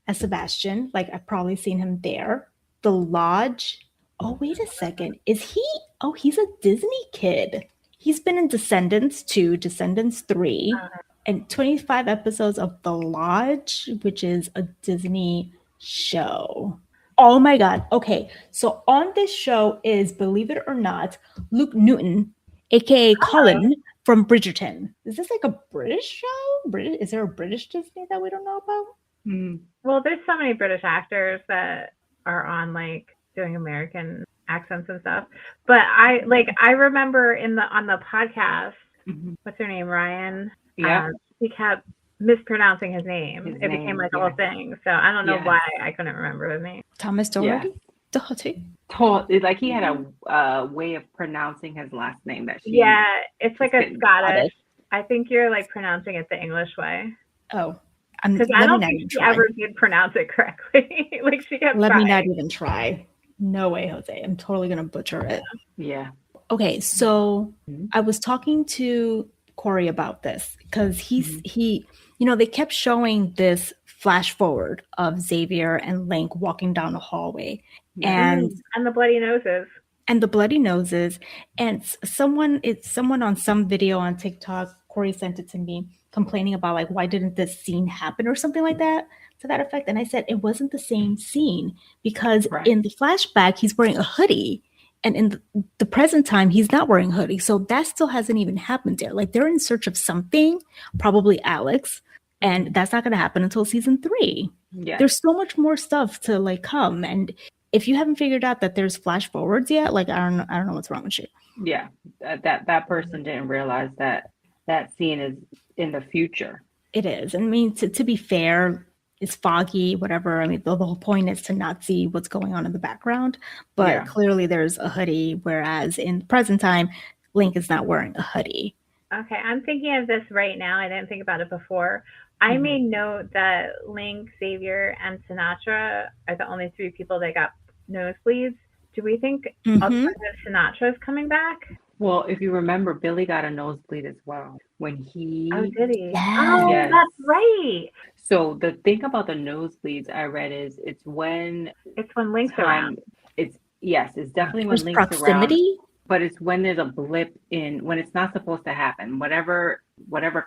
as Sebastian. Like I've probably seen him there. The Lodge. Oh, wait a second. Is he? Oh, he's a Disney kid. He's been in Descendants 2, Descendants 3, and 25 episodes of The Lodge, which is a Disney show. Oh my God. Okay. So on this show is, believe it or not, Luke Newton, aka Colin from Bridgerton. Is this like a British show? Is there a British Disney that we don't know about? Well, there's so many British actors that are on like doing American accents and stuff. But I remember on the podcast, what's her name, Ryan? Yeah. He kept mispronouncing his name. It became like a whole thing. So I don't know why I couldn't remember his name. Thomas Doherty? Doherty? Like he had a way of pronouncing his last name that she. Yeah, it's like a Scottish. I think you're like pronouncing it the English way. Oh. Because I don't think she ever did pronounce it correctly. Like she kept Let trying. me not even try. No way, Jose. I'm totally going to butcher it. Yeah. Okay, so I was talking to Corey about this because he, they kept showing this flash forward of Xavier and Link walking down the hallway, and the bloody noses. And the bloody noses, and someone on some video on TikTok, Corey sent it to me, complaining about like, why didn't this scene happen or something like that, to that effect. And I said it wasn't the same scene because in the flashback he's wearing a hoodie, and in the present time he's not wearing a hoodie, so that still hasn't even happened there. Like they're in search of something, probably Alex, and that's not going to happen until season 3. Yeah. There's so much more stuff to like come, and if you haven't figured out that there's flash forwards yet, like I don't know what's wrong with you. Yeah, that person didn't realize that scene is in the future. It is. I mean, to be fair, it's foggy, whatever. I mean, the whole point is to not see what's going on in the background. But clearly there's a hoodie, whereas in the present time, Link is not wearing a hoodie. Okay, I'm thinking of this right now. I didn't think about it before. I made note that Link, Xavier, and Sinatra are the only 3 people that got nosebleeds. Do we think Alternative Sinatra is coming back? Well, if you remember, Billy got a nosebleed as well when he. Oh, did he? Yes. Oh, that's right. So the thing about the nosebleeds I read is it's when Link's around. It's definitely when Link's proximity. Around. But it's when there's a blip when it's not supposed to happen. Whatever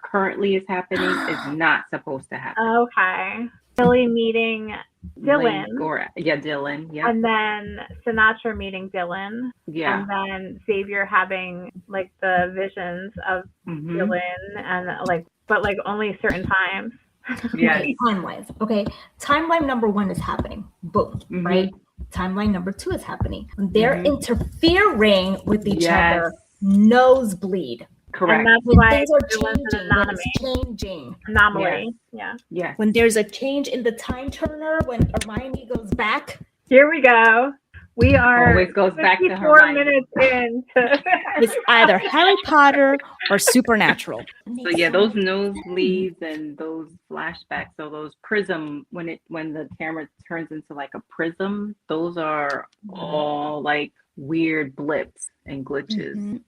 currently is happening is not supposed to happen. Okay. Billy meeting Dylan. Dylan. Yeah. And then Sinatra meeting Dylan. Yeah. And then Xavier having like the visions of Dylan and but only certain times. Yeah. Timelines. Okay. Timeline number 1 is happening. Boom. Right? Timeline number 2 is happening. They're interfering with each other. Nosebleed. Correct. And that's why things are changing. Anomaly. Yeah. When there's a change in the time turner, when Hermione goes back. Here we go. We are always goes back to 54 minutes into. It's either Harry Potter or Supernatural. So yeah, those nosebleeds and those flashbacks, so those prism, when the camera turns into like a prism, those are all like weird blips and glitches.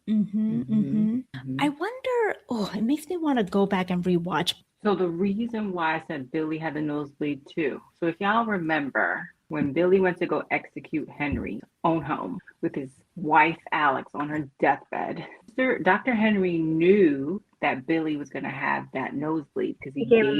I wonder, it makes me want to go back and rewatch. So the reason why I said Billy had the nosebleed too. So if y'all remember, when Billy went to go execute Henry's own home with his wife, Alex, on her deathbed, Dr. Henry knew that Billy was going to have that nosebleed because he gave him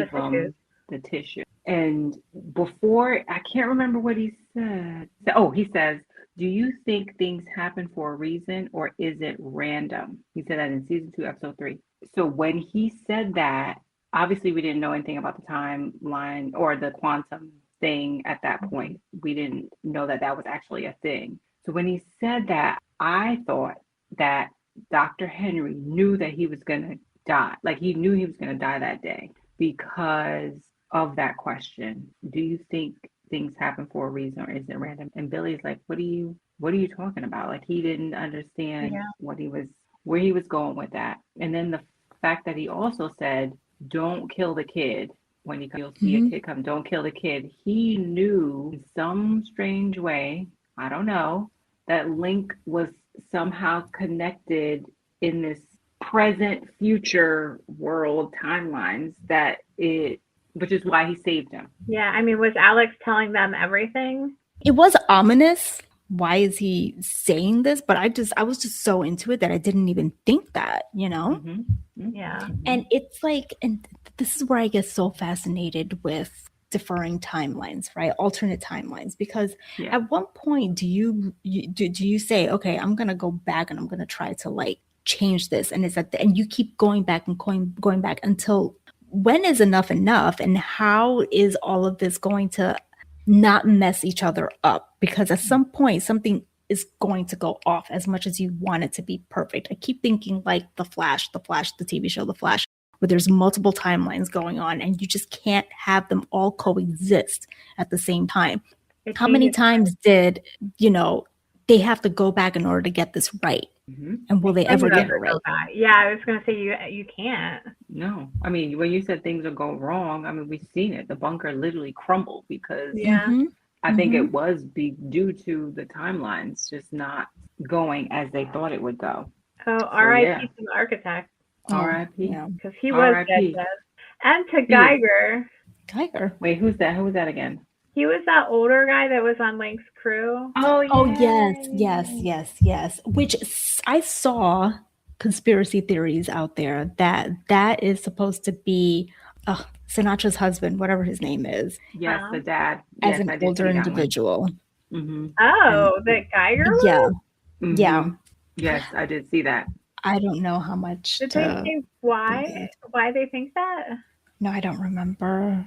the tissue. And before, I can't remember what he said. He says, do you think things happen for a reason or is it random? He said that in season 2, episode 3. So when he said that, obviously we didn't know anything about the timeline or the quantum thing at that point. We didn't know that was actually a thing. So when he said that, I thought that Dr. Henry knew that he was going to die. Like he knew he was going to die that day because of that question. Do you think things happen for a reason or is it random? And Billy's like, what are you talking about? Like he didn't understand where he was going with that. And then the fact that he also said, don't kill the kid. When you'll see a kid come, don't kill the kid. He knew in some strange way, I don't know, that Link was somehow connected in this present future world timelines which is why he saved him. Yeah, I mean, was Alex telling them everything? It was ominous. Why is he saying this? But I was just so into it that I didn't even think that, Yeah. And it's like, and this is where I get so fascinated with deferring timelines, right? Alternate timelines. Because Yeah. at one point, do you say, okay, I'm gonna go back and I'm gonna try to like change this, and and you keep going back and going back until when is enough, and how is all of this going to not mess each other up? Because at some point, something is going to go off as much as you want it to be perfect. I keep thinking like the Flash, the TV show, The Flash, where there's multiple timelines going on and you just can't have them all coexist at the same time. How many times did, they have to go back in order to get this right? Mm-hmm. And will they ever get it right? Yeah, I was going to say you can't. No. I mean, when you said things will go wrong, I mean, we've seen it. The bunker literally crumbled because I think it was due to the timelines just not going as they thought it would go. Oh, R.I.P. to the architect. R.I.P. Because he was dead. And to Geiger. Geiger? Wait, who's that? Who was that again? He was that older guy that was on Link's crew. Oh, yes. Which I saw conspiracy theories out there that is supposed to be Sinatra's husband, whatever his name is. Yes, the dad. As an older individual. Mm-hmm. Oh, that Geiger was? Yeah. Mm-hmm. Yeah. Yes, I did see that. I don't know how much. Did they say why they think that? No, I don't remember.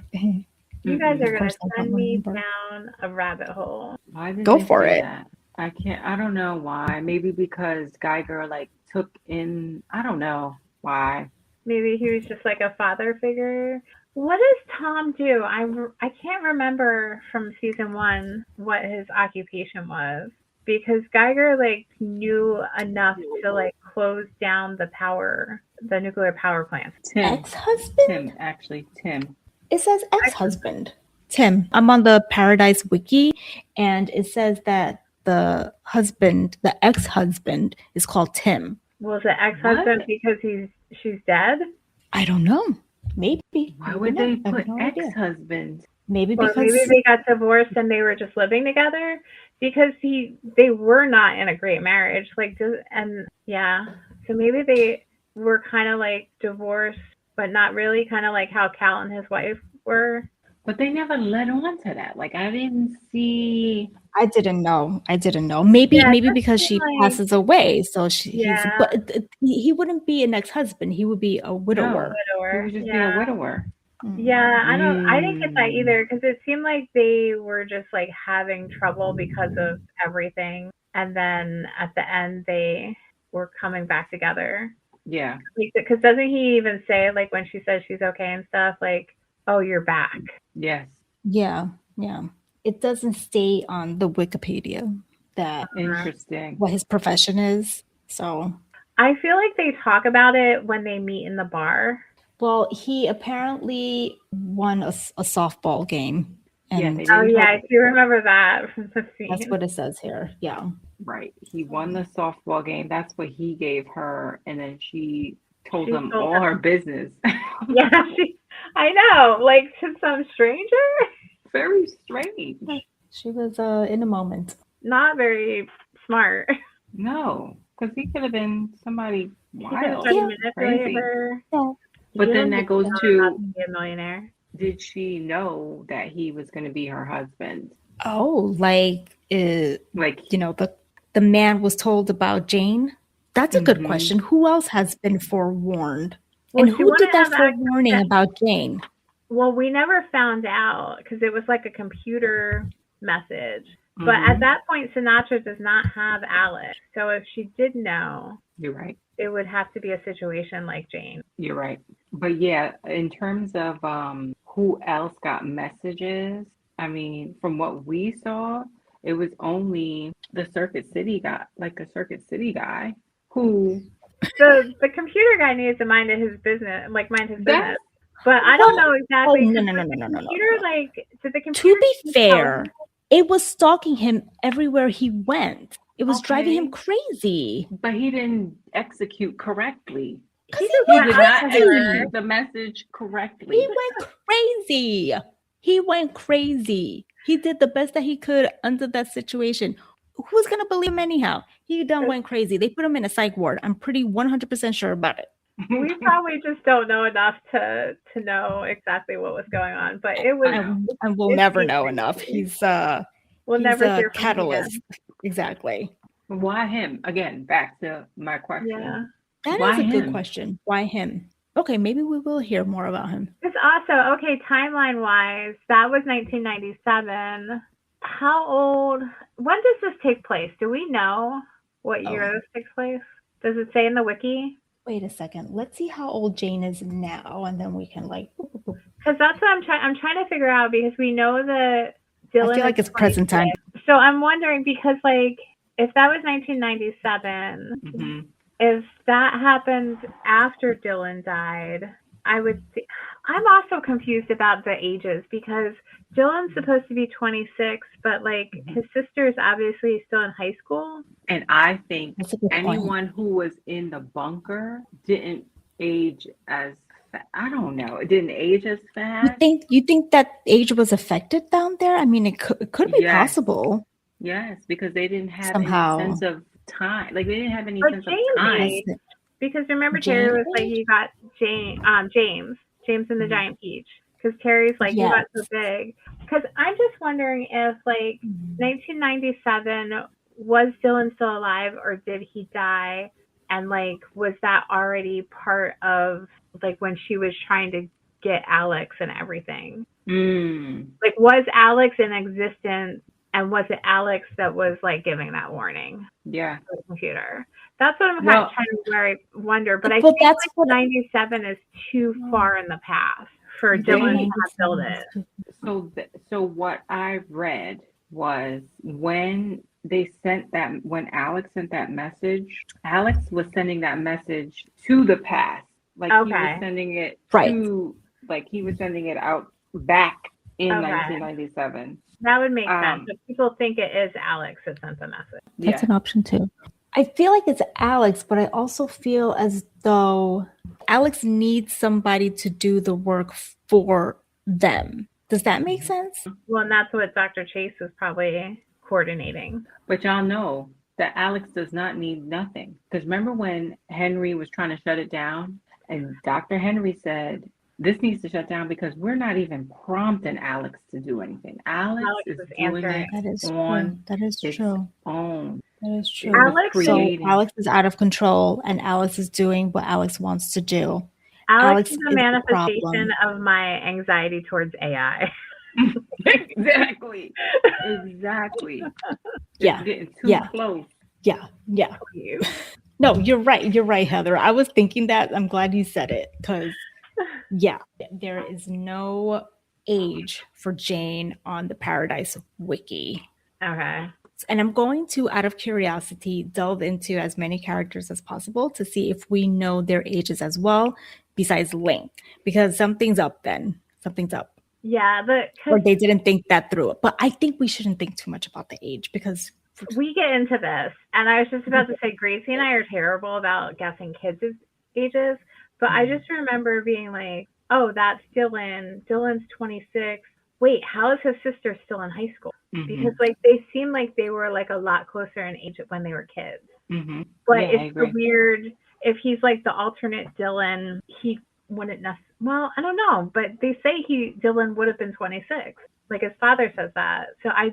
You guys are going to send me down a rabbit hole. Go for it. That? I don't know why. Maybe because Geiger took in, I don't know why. Maybe he was just like a father figure. What does Tom do? I can't remember from season 1 what his occupation was, because Geiger knew enough to close down the nuclear power plants. Ex-husband? Tim. It says ex-husband. Tim. I'm on the Paradise Wiki, and it says that the ex-husband is called Tim. Was it ex-husband because she's dead? I don't know. Maybe. Why would they put ex-husband? Maybe because maybe they got divorced and they were just living together, because they were not in a great marriage. So maybe they were kind of divorced, but not really, kind of like how Cal and his wife were. But they never led on to that. I didn't see. I didn't know. Maybe because she passes away, so but he wouldn't be an ex-husband. He would be a widower. He would just be a widower. Yeah, I didn't get that either, because it seemed like they were just having trouble because of everything, and then at the end they were coming back together. Yeah. Because doesn't he even say when she says she's okay and stuff, oh, you're back? Yes. Yeah. It doesn't stay on the Wikipedia that interesting what his profession is. So I feel like they talk about it when they meet in the bar. Well, he apparently won a softball game. And I do remember that from the scene. That's what it says here. Yeah. Right. He won the softball game. That's what he gave her. And then she told him all her business. Yeah, I know. To some stranger. Very strange. She was in a moment. Not very smart. No, because he could have been somebody wild. Crazy. Her. Yeah. But then that goes to be a millionaire. Did she know that he was going to be her husband? Oh, the man was told about Jane? That's a good question. Who else has been forewarned? Well, and who did that forewarning about Jane? Well, we never found out, because it was a computer message. But at that point, Sinatra does not have Alex. So if she did know, you're right, it would have to be a situation like Jane. You're right. But yeah, in terms of who else got messages, I mean, from what we saw, it was only the Circuit City guy, a Circuit City guy who... The computer guy needs to mind his business. But I don't know exactly. No. Did the computer... To be fair, it was stalking him everywhere he went. It was driving him crazy. But he didn't execute correctly. He did not execute the message correctly. He went crazy. He did the best that he could under that situation. Who's going to believe him anyhow? He went crazy. They put him in a psych ward. I'm pretty 100% sure about it. We probably just don't know enough to know exactly what was going on, but it was. And we'll never know enough. We'll He's never a hear from him catalyst. again. Exactly. Why him? Again, back to my question. Yeah. That Why is a good him? question. Why him? Okay, maybe we will hear more about him. It's also, okay, timeline-wise, that was 1997. How old, when does this take place? Do we know what year this takes place? Does it say in the wiki? Wait a second. Let's see how old Jane is now, and then we can Because that's what I'm trying to figure out, because we know that Dylan I feel like is it's present time. So I'm wondering, because like, if that was 1997, Mm-hmm. if that happened after Dylan died, I would see. I'm also confused about the ages, because Dylan's supposed to be 26, but like his sister is obviously still in high school. And I think That's a good anyone who was in the bunker didn't age as I don't know. It didn't age as fast. You think that age was affected down there? I mean, it could be possible. Yes, because they didn't have Somehow. any sense of time. Like they didn't have any But sense James of time. aged, because remember Jane Terry was like, aged? you got James and the Giant Peach. Because Terry's like, you got so big. Because I'm just wondering if like 1997, was Dylan still alive, or did he die? And like, was that already part of like when she was trying to get Alex and everything? Like, was Alex in existence, and was it Alex that was like giving that warning? Yeah. To the computer. That's what I'm trying to wonder. But I But think that's like 97 is too far in the past for Dylan to have built it. So what I read was when they sent that, when Alex sent that message, Alex was sending that message to the past. Like he was sending it to, like he was sending it out back in 1997. That would make sense. If people think it is Alex that sent the message. That's an option too. I feel like it's Alex, but I also feel as though Alex needs somebody to do the work for them. Does that make sense? Well, and that's what Dr. Chase was probably coordinating. But y'all know that Alex does not need nothing. Because remember when Henry was trying to shut it down, and Dr. Henry said, this needs to shut down because we're not even prompting Alex to do anything. Alex is doing it on its own. That is true. Alex is out of control, and Alex is doing what Alex wants to do. Alex is a manifestation of my anxiety towards AI. Exactly. Yeah. Getting too close. Yeah. No, you're right, Heather. I was thinking that. I'm glad you said it, because there is no age for Jane on the Paradise Wiki. Okay. And I'm going to, out of curiosity, delve into as many characters as possible to see if we know their ages as well, besides Link, because something's up then. Something's up. Yeah, or they didn't think that through. But I think we shouldn't think too much about the age, because we get into this, and I was just about to say, Greicy and I are terrible about guessing kids' ages, but I just remember being like, oh, that's Dylan. Dylan's 26. Wait, how is his sister still in high school? Because like they seem like they were like a lot closer in age when they were kids. But it's so weird. If he's like the alternate Dylan, he wouldn't necessarily. Well, I don't know, but they say Dylan would have been 26. Like his father says that. So I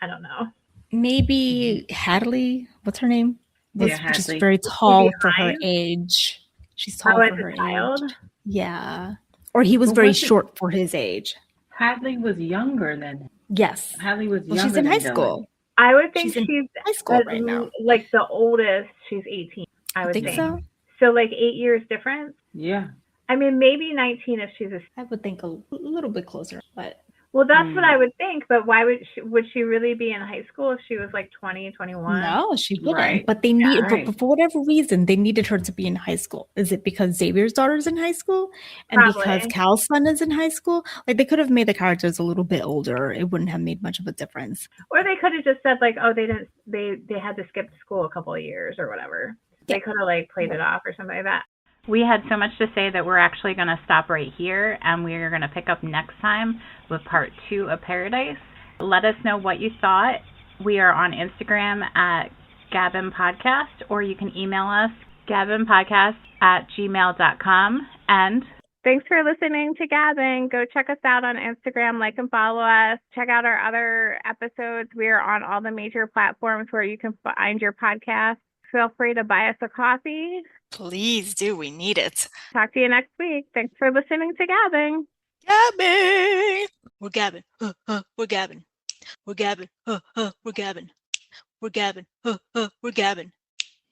don't know. Maybe Hadley, what's her name? Was just very tall for her age. She's tall for her age. Yeah. Or he was very short for his age. Hadley was younger than him. Yes. Hadley was younger. She's in high school. I would think she's in high school right now. Like the oldest, she's 18. I would think so. So like 8 years difference. Yeah. I mean, maybe 19 if she's I would think a little bit closer, but. Well, that's what I would think, but why would she really be in high school if she was like 20, 21? No, she wouldn't. Right. But they need, but for whatever reason, they needed her to be in high school. Is it because Xavier's daughter's in high school, and because Cal's son is in high school? Like they could have made the characters a little bit older. It wouldn't have made much of a difference. Or they could have just said like, oh, they had to skip school a couple of years or whatever. They could have like played it off or something like that. We had so much to say that we're actually going to stop right here, and we're going to pick up next time with part 2 of Paradise. Let us know what you thought. We are on Instagram at GABbin Podcast, or you can email us GABbinPodcast gmail.com. And thanks for listening to GABbin. Go check us out on Instagram, like and follow us. Check out our other episodes. We are on all the major platforms where you can find your podcast. Feel free to buy us a coffee. Please do. We need it. Talk to you next week. Thanks for listening to GABbin. GABbin. We're GABbin. We're GABbin. We're GABbin. We're GABbin. We're GABbin. We're GABbin.